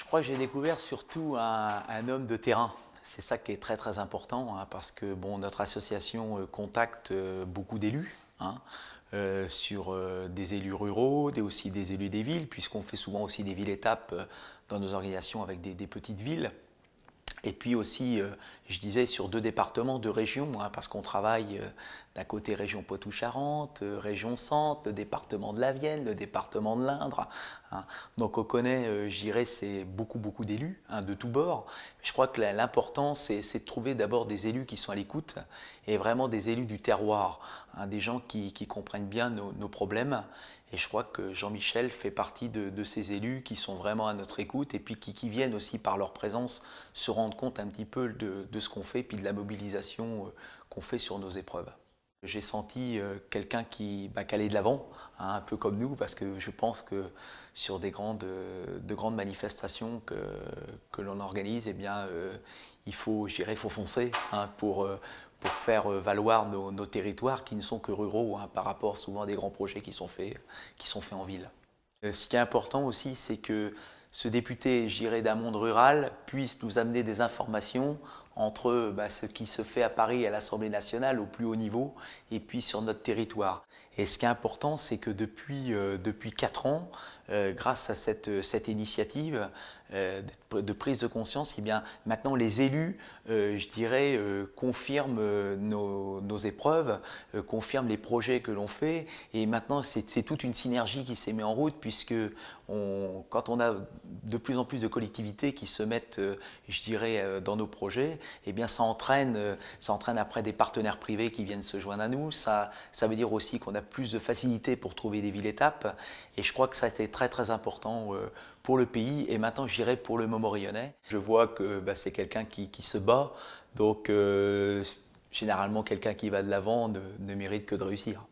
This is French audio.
crois que j'ai découvert surtout un homme de terrain. C'est ça qui est très très important, hein, parce que bon, notre association contacte beaucoup d'élus, hein, sur des élus ruraux, aussi des élus des villes, puisqu'on fait souvent aussi des villes-étapes dans nos organisations avec des petites villes. Et puis aussi, je disais, sur 2 départements, 2 régions, hein, parce qu'on travaille d'un côté région Poitou-Charentes, région Centre, le département de la Vienne, le département de l'Indre, hein. Donc on connaît, je dirais, c'est beaucoup d'élus, hein, de tous bords. Je crois que l'important, c'est de trouver d'abord des élus qui sont à l'écoute, et vraiment des élus du terroir, hein, des gens qui comprennent bien nos problèmes. Et je crois que Jean-Michel fait partie de ces élus qui sont vraiment à notre écoute et puis qui viennent aussi par leur présence se rendre compte un petit peu de ce qu'on fait et puis de la mobilisation qu'on fait sur nos épreuves. J'ai senti quelqu'un qui allait de l'avant, hein, un peu comme nous, parce que je pense que sur de grandes manifestations que l'on organise, eh bien, il faut, je dirais, faut foncer, hein, pour faire valoir nos territoires qui ne sont que ruraux, hein, par rapport souvent à des grands projets qui sont faits en ville. Ce qui est important aussi, c'est que ce député, je dirais, d'un monde rural puisse nous amener des informations entre ce qui se fait à Paris à l'Assemblée nationale au plus haut niveau et puis sur notre territoire. Et ce qui est important, c'est que depuis 4 ans, grâce à cette initiative de prise de conscience, eh bien, maintenant les élus, je dirais, confirment nos épreuves, confirment les projets que l'on fait. Et maintenant, c'est toute une synergie qui s'est mise en route, puisque quand on a de plus en plus de collectivités qui se mettent, je dirais, dans nos projets, eh bien, ça entraîne après des partenaires privés qui viennent se joindre à nous. Ça veut dire aussi qu'on a plus de facilité pour trouver des villes-étapes. Et je crois que ça a été très très important pour le pays et maintenant je dirais pour le Montmorillonnais. Je vois que c'est quelqu'un qui se bat, donc généralement quelqu'un qui va de l'avant ne mérite que de réussir.